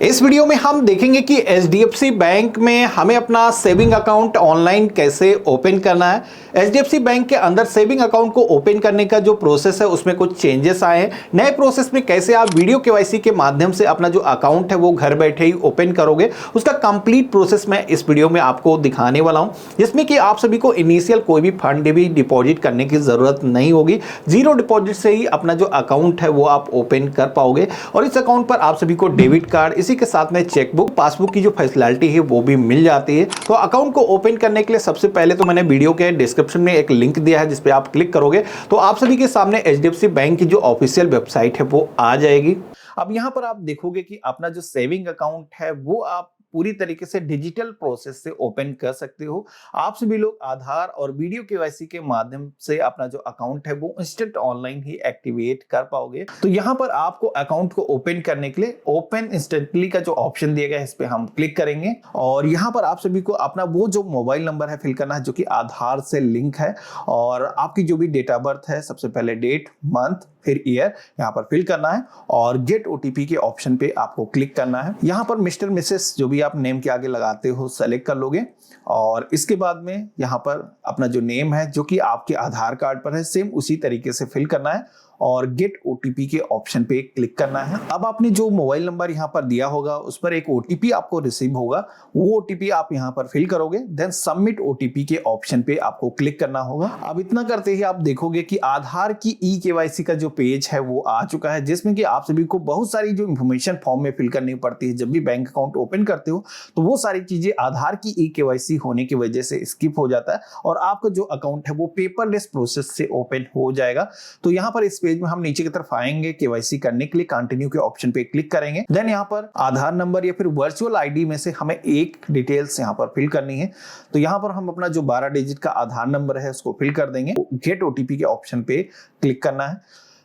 इस वीडियो में हम देखेंगे कि एचडीएफसी बैंक में हमें अपना सेविंग अकाउंट ऑनलाइन कैसे ओपन करना है। एचडीएफसी बैंक के अंदर सेविंग अकाउंट को ओपन करने का जो प्रोसेस है उसमें कुछ चेंजेस आए हैं। नए प्रोसेस में कैसे आप वीडियो केवाईसी के माध्यम से अपना जो अकाउंट है वो घर बैठे ही ओपन करोगे, उसका कंप्लीट प्रोसेस मैं इस वीडियो में आपको दिखाने वाला हूं, जिसमें कि आप सभी को इनिशियल कोई भी फंड भी डिपॉजिट करने की जरूरत नहीं होगी। जीरो डिपॉजिट से ही अपना जो अकाउंट है वो आप ओपन कर पाओगे और इस अकाउंट पर आप सभी को डेबिट कार्ड, इसी के साथ में चेकबुक, पासबुक की जो फैसिलिटी है वो भी मिल जाती है। तो अकाउंट को ओपन करने के लिए सबसे पहले तो मैंने वीडियो के डिस्क्रिप्शन में एक लिंक दिया है, जिस पे आप क्लिक करोगे तो आप सभी के सामने एचडीएफसी बैंक की जो ऑफिशियल वेबसाइट है वो आ जाएगी। अब यहां पर आप देखोगे कि अपना जो सेविंग अकाउंट है वो आप पूरी तरीके से डिजिटल प्रोसेस से ओपन कर सकते हो। आप सभी लोग आधार और वीडियो केवाईसी के माध्यम से अपना जो अकाउंट है वो इंस्टेंट ऑनलाइन ही एक्टिवेट कर पाओगे। तो यहाँ पर आपको अकाउंट को ओपन करने के लिए ओपन इंस्टेंटली का जो ऑप्शन दिया गया है इस पे हम क्लिक करेंगे और यहाँ पर आप सभी को अपना वो जो मोबाइल नंबर है फिल करना है जो कि आधार से लिंक है और आपकी जो भी डेट ऑफ बर्थ है, सबसे पहले डेट, मंथ, फिर ईयर यहाँ पर फिल करना है और गेट ओटीपी के ऑप्शन पे आपको क्लिक करना है। यहाँ पर मिस्टर मिसेस जो भी आप नेम के आगे लगाते हो सेलेक्ट कर लोगे और इसके बाद में यहाँ पर अपना जो नेम है जो कि आपके आधार कार्ड पर है सेम उसी तरीके से फिल करना है और गेट ओटीपी के ऑप्शन पे क्लिक करना है। अब आपने जो मोबाइल नंबर यहाँ पर दिया होगा उस पर एक ओटीपी आपको रिसीव होगा, वो ओटीपी आप यहाँ पर फिल करोगे, देन सबमिट ओटीपी के ऑप्शन पे आपको क्लिक करना होगा। अब इतना करते ही आप देखोगे कि आधार की ई केवाईसी का जो पेज है वो आ चुका है, जिसमें कि आप सभी को बहुत सारी जो इंफॉर्मेशन फॉर्म में फिल करनी पड़ती है। जब भी बैंक अकाउंट ओपन करते हो तो वो सारी चीजें आधार की ई केवाईसी होने की वजह से स्किप हो जाता है और आपका जो अकाउंट है वो पेपरलेस प्रोसेस से ओपन हो जाएगा। तो यहाँ पर इस पेज में हम नीचे की तरफ आएंगे, केवाईसी करने के लिए कंटिन्यू के ऑप्शन पे क्लिक करेंगे, देन यहाँ पर आधार नंबर या फिर वर्चुअल आईडी में से हमें एक डिटेल्स यहाँ पर फिल करनी है। तो यहाँ पर हम अपना जो 12 डिजिट का आधार नंबर है उसको फिल कर देंगे, गेट ओटीपी के ऑप्शन पे क्लिक करना है।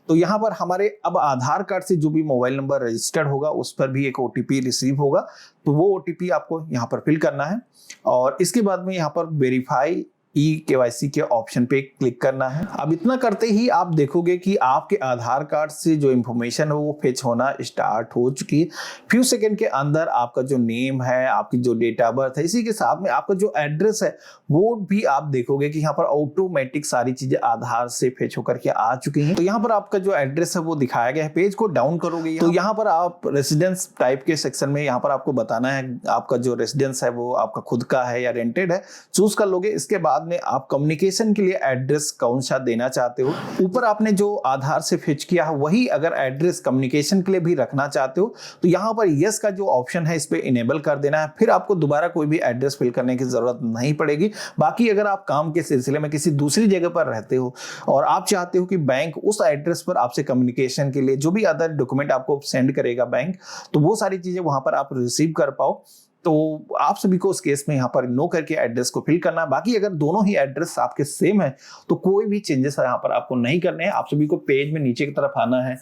तो यहाँ पर हमारे अब आधार कार्ड से जो भी मोबाइल नंबर रजिस्टर्ड होगा उस पर भी एक ओटीपी रिसीव होगा, तो वो ओटीपी आपको यहाँ पर फिल करना है और इसके बाद में यहाँ पर वेरीफाई ई केवाईसी के ऑप्शन पे क्लिक करना है। अब इतना करते ही आप देखोगे कि आपके आधार कार्ड से जो इंफॉर्मेशन है वो फेच होना स्टार्ट हो चुकी है। फ्यू सेकंड के अंदर आपका जो नेम है, आपकी जो डेट ऑफ बर्थ है, इसी के साथ में आपका जो एड्रेस है वो भी आप देखोगे कि यहाँ पर ऑटोमेटिक सारी चीजें आधार से फेच होकर के आ चुकी हैं। तो यहाँ पर आपका जो एड्रेस है वो दिखाया गया है। पेज को डाउन करोगे तो यहाँ पर आप रेसिडेंस टाइप के सेक्शन में यहाँ पर आपको बताना है आपका जो रेसिडेंस है वो आपका खुद का है या रेंटेड है, चूज कर लोगे। इसके बाद में आप कम्युनिकेशन के लिए एड्रेस कौन सा देना चाहते हो, ऊपर आपने जो आधार से फेच किया है वही अगर एड्रेस कम्युनिकेशन के लिए भी रखना चाहते हो तो यहाँ पर यस का जो ऑप्शन है इस पे इनेबल कर देना है। फिर आपको दोबारा कोई भी एड्रेस फिल करने की जरूरत नहीं पड़ेगी। बाकी अगर आप काम के सिलसिले में किसी दूसरी जगह पर रहते हो और आप चाहते हो कि बैंक उस एड्रेस पर आपसे कम्युनिकेशन के लिए जो भी अदर डॉक्यूमेंट आपको सेंड करेगा बैंक, तो वो सारी चीजें वहां पर आप रिसीव कर पाओ, तो आप सभी को उस केस में यहाँ पर नो करके एड्रेस को फिल करना है। बाकी अगर दोनों ही एड्रेस आपके सेम है तो कोई भी चेंजेस यहाँ पर आपको नहीं करने हैं। आप सभी को पेज में नीचे की तरफ आना है,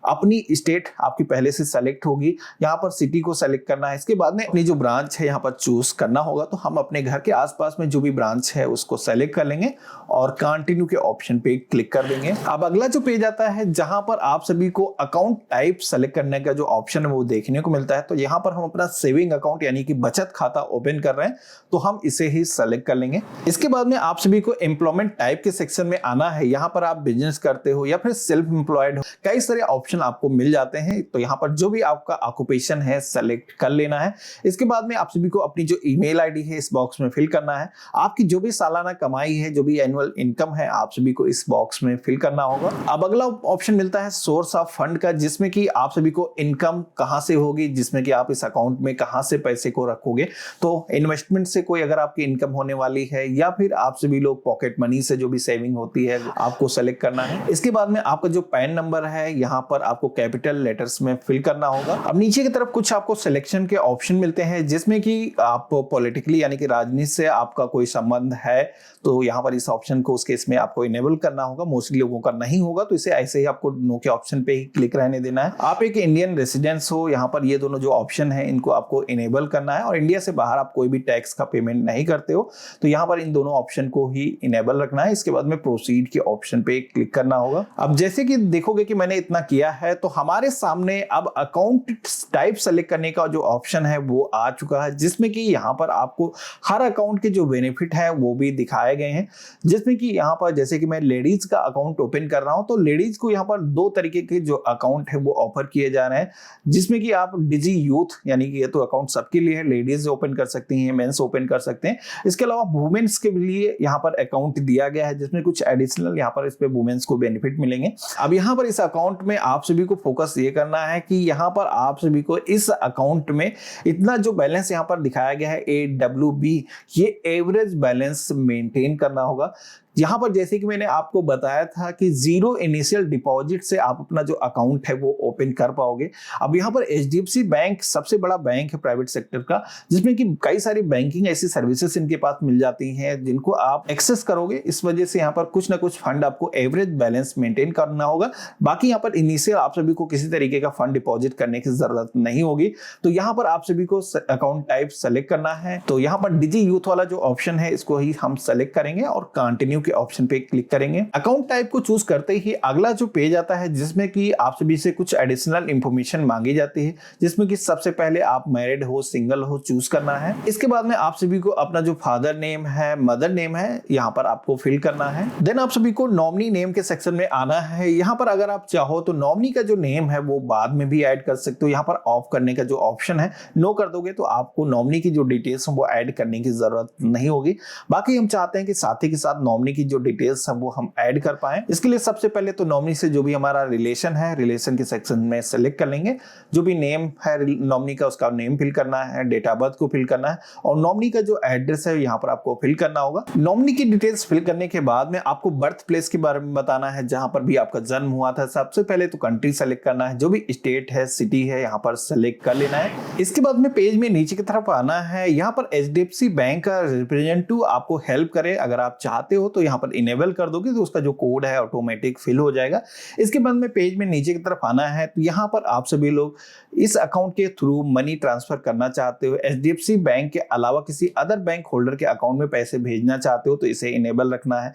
अपनी स्टेट आपकी पहले से सेलेक्ट होगी, यहाँ पर सिटी को सेलेक्ट करना है। इसके बाद में अपनी जो ब्रांच है यहाँ पर चूज करना होगा, तो हम अपने घर के आसपास में जो भी ब्रांच है उसको सेलेक्ट कर लेंगे और कंटिन्यू के ऑप्शन पे क्लिक कर देंगे। अब अगला जो पेज आता है जहां पर आप सभी को अकाउंट टाइप सेलेक्ट करने का जो ऑप्शन है वो देखने को मिलता है। तो यहाँ पर हम अपना सेविंग अकाउंट यानी कि बचत खाता ओपन कर रहे हैं तो हम इसे ही सेलेक्ट कर लेंगे। इसके बाद में आप सभी को एम्प्लॉयमेंट टाइप के सेक्शन में आना है। यहाँ पर आप बिजनेस करते हो या फिर सेल्फ एम्प्लॉयड हो, कई सारे ऑप्शन आपको मिल जाते हैं। तो यहाँ पर जो भी आपका ऑक्यूपेशन है सेलेक्ट कर लेना है। इसके बाद में आप सभी को अपनी जो ईमेल आईडी है इस बॉक्स में फिल करना है। आपकी जो भी सालाना कमाई है, जो भी एनुअल इनकम है, आप सभी को इस बॉक्स में फिल करना होगा। अब अगला ऑप्शन मिलता है सोर्स ऑफ फंड का, जिसमें कि आप सभी को इनकम कहां से होगी, जिसमें कि आप इस अकाउंट में कहां से पैसे को रखोगे। तो इन्वेस्टमेंट से कोई अगर आपकी इनकम होने वाली है या फिर आप सभी लोग पॉकेट मनी से जो भी सेविंग होती है आपको सेलेक्ट करना है। इसके बाद में आपका जो पैन नंबर है यहाँ पर आपको कैपिटल लेटर्स में फिल करना होगा। अब नीचे की तरफ कुछ आपको सिलेक्शन के ऑप्शन मिलते हैं, जिसमें कि आप पॉलिटिकली यानी कि राजनीति से आपका कोई संबंध है तो यहाँ पर इस ऑप्शन को उस केस में आपको इनेबल करना होगा। मोस्टली लोगों का नहीं होगा तो इसे ऐसे ही आपको नो के ऑप्शन पे ही क्लिक रहने देना है। आप एक इंडियन रेसिडेंस हो, यहाँ पर ये दोनों जो ऑप्शन है इनको आपको इनेबल करना है और इंडिया से बाहर आप कोई भी टैक्स का पेमेंट नहीं करते हो तो यहाँ पर इन दोनों ऑप्शन को ही इनेबल रखना है। इसके बाद में प्रोसीड के ऑप्शन पे क्लिक करना होगा। अब जैसे कि देखोगे कि मैंने इतना किया गया है। तो हमारे सामने अब अकाउंट टाइप सेलेक्ट करने का जो ऑप्शन है वो आ चुका है, जिसमें कि यहाँ पर आपको हर अकाउंट के जो बेनिफिट है वो भी दिखाए गए हैं। जिसमें कि यहाँ पर जैसे कि मैं लेडीज का अकाउंट ओपन कर रहा हूँ, तो लेडीज को यहाँ पर 2 तरीके के जो अकाउंट है वो ऑफर किए जा रहे हैं, जिसमें कि आप डिजी यूथ यानी कि ये तो अकाउंट सबके लिए है, लेडीज ओपन कर सकती हैं, मेंस ओपन कर सकते हैं। इसके अलावा वुमेन्स के लिए यहाँ पर अकाउंट दिया गया है, जिसमें कुछ एडिशनल यहाँ पर इस पे वुमेन्स को बेनिफिट मिलेंगे। अब यहाँ पर इस अकाउंट में आप सभी को फोकस ये करना है कि यहाँ पर आप सभी को इस अकाउंट में इतना जो बैलेंस यहाँ पर दिखाया गया है AWB, ये एवरेज बैलेंस मेंटेन करना होगा। यहाँ पर जैसे कि मैंने आपको बताया था कि 0 इनिशियल डिपॉजिट से आप अपना जो अकाउंट है वो ओपन कर पाओगे। अब यहाँ पर HDFC बैंक सबसे बड़ा बैंक है प्राइवेट सेक्टर का, जिसमें कि कई सारी बैंकिंग ऐसी सर्विसेज इनके पास मिल जाती हैं जिनको आप एक्सेस करोगे। इस वजह से यहाँ पर कुछ ना कुछ फंड आपको एवरेज बैलेंस मेंटेन करना होगा। बाकी यहाँ पर इनिशियल आप सभी को किसी तरीके का फंड डिपॉजिट करने की जरूरत नहीं होगी। तो यहाँ पर आप सभी को अकाउंट टाइप सेलेक्ट करना है। तो यहाँ पर डिजी यूथ वाला जो ऑप्शन है इसको ही हम सेलेक्ट करेंगे और कंटिन्यू के ऑप्शन पे क्लिक करेंगे। अकाउंट टाइप को चूज करते ही अगला जो पेज आता है, जिसमें कि आप सभी से कुछ एडिशनल इंफॉर्मेशन मांगी जाती है, जिसमें कि सबसे पहले आप मैरिड हो, सिंगल हो, चूज करना है। इसके बाद में आप सभी को अपना जो फादर नेम है, मदर नेम है, यहाँ पर आपको फिल करना है। देन आप सभी को नॉमिनी नेम के सेक्शन में आना है। यहाँ पर अगर आप चाहो तो नॉमिनी का जो नेम है वो बाद में भी ऐड कर सकते हो। यहाँ पर ऑफ करने का जो ऑप्शन है, नो कर दोगे तो आपको नॉमिनी की जो डिटेल्स है वो ऐड करने की जरूरत नहीं होगी। बाकी हम चाहते हैं कि साथी के साथ नॉमिनी की जो डिटेल्स हैं वो हम ऐड कर पाएं। इसके लिए सबसे पहले तो नॉमिनी से जो भी हमारा रिलेशन है, रिलेशन के सेक्शन में सेलेक्ट कर लेंगे। जो भी नेम है नॉमिनी का, उसका नेम फिल करना है, डेट ऑफ बर्थ को फिल करना है और नॉमिनी का जो एड्रेस है यहाँ पर आपको फिल करना होगा। नॉमिनी की डिटेल्स फिल करने के बाद में आपको बर्थ प्लेस के बारे में बताना है, जहां पर भी आपका जन्म हुआ था। सबसे पहले तो कंट्री सेलेक्ट करना है, जो भी स्टेट है, सिटी है, यहाँ पर सेलेक्ट कर लेना है। इसके बाद में पेज में नीचे की तरफ आना है। यहाँ पर HDFC बैंक का रिप्रेजेंटेटिव आपको हेल्प करे, अगर आप चाहते हो तो यहाँ पर इनेबल कर दोगे तो उसका जो कोड है ऑटोमेटिक फिल हो जाएगा। इसके बाद में पेज में नीचे की तरफ आना है, तो यहाँ पर आप सभी लोग इस अकाउंट के थ्रू मनी ट्रांसफर करना चाहते हो, HDFC बैंक के अलावा किसी अदर बैंक होल्डर के अकाउंट में पैसे भेजना चाहते हो तो इसे इनेबल रखना है।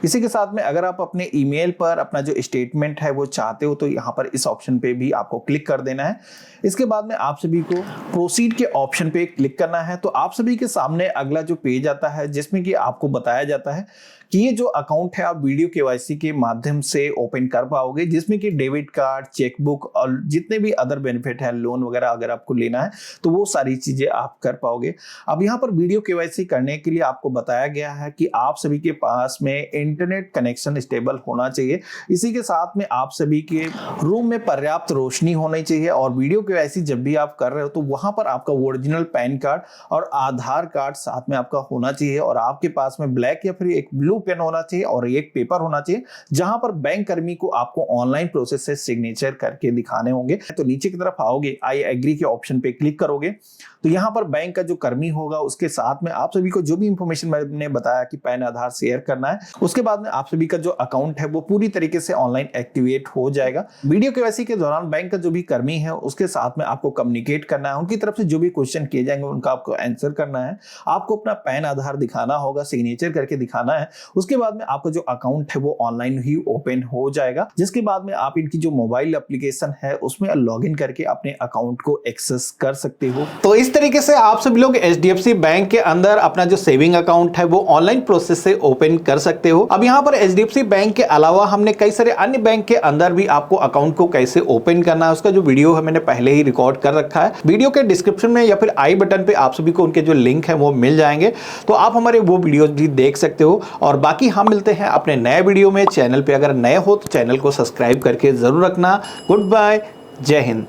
इसी के साथ में अगर आप अपने ईमेल पर अपना जो स्टेटमेंट है वो चाहते हो तो यहाँ पर इस ऑप्शन पे भी आपको क्लिक कर देना है। इसके बाद में आप सभी को प्रोसीड के ऑप्शन पे क्लिक करना है। तो आप सभी के सामने अगला जो पेज आता है, जिसमें कि आपको बताया जाता है कि ये जो अकाउंट है आप वीडियो केवाईसी के माध्यम से ओपन कर पाओगे, जिसमें कि डेबिट कार्ड, चेकबुक और जितने भी अदर बेनिफिट है, लोन वगैरह अगर आपको लेना है तो वो सारी चीजें आप कर पाओगे। अब यहाँ पर वीडियो केवाईसी करने के लिए आपको बताया गया है कि आप सभी के पास में इंटरनेट कनेक्शन स्टेबल होना चाहिए। इसी के साथ में आप सभी के रूम में पर्याप्त रोशनी होनी चाहिए और वीडियो केवाईसी जब भी आप कर रहे हो तो वहां पर आपका ओरिजिनल पैन कार्ड और आधार कार्ड साथ में आपका होना चाहिए और आपके पास में ब्लैक या फिर एक ब्लू पेन होना चाहिए और एक पेपर होना चाहिए, जहां पर बैंक कर्मी को आपको ऑनलाइन प्रोसेस से सिग्नेचर करके दिखाने होंगे। तो नीचे की तरफ आओगे, आई एग्री के ऑप्शन पे क्लिक करोगे तो यहाँ पर बैंक का जो कर्मी होगा उसके साथ में आप सभी को जो भी इंफॉर्मेशन मैंने बताया कि पैन आधार शेयर करना है, उसके बाद में आप सभी का जो अकाउंट है वो पूरी तरीके से ऑनलाइन एक्टिवेट हो जाएगा। वीडियो केवाईसी के दौरान बैंक का जो भी कर्मी है उसके साथ में आपको कम्युनिकेट करना है, उनकी तरफ से जो भी क्वेश्चन किए जाएंगे उनका आपको आंसर करना है, आपको अपना पैन आधार दिखाना होगा, सिग्नेचर करके दिखाना है। उसके बाद में आपका जो अकाउंट है वो ऑनलाइन ही ओपन हो जाएगा, जिसके बाद में आप इनकी जो मोबाइल एप्लीकेशन है उसमें लॉगिन करके अपने अकाउंट को एक्सेस कर सकते हो। तो इस तरीके से आप सभी लोग HDFC बैंक के अंदर अपना जो सेविंग अकाउंट है वो ऑनलाइन प्रोसेस से ओपन कर सकते हो। अब यहाँ पर HDFC बैंक के अलावा हमने कई सारे अन्य बैंक के अंदर भी आपको अकाउंट को कैसे ओपन करना है उसका जो वीडियो है मैंने पहले ही रिकॉर्ड कर रखा है। वीडियो के डिस्क्रिप्शन में या फिर आई बटन पे आप सभी को उनके जो लिंक है वो मिल जाएंगे, तो आप हमारे वो वीडियो भी देख सकते हो। और बाकी हम मिलते हैं अपने नए वीडियो में। चैनल पे अगर नए हो तो चैनल को सब्सक्राइब करके जरूर रखना। गुड बाय, जय हिंद।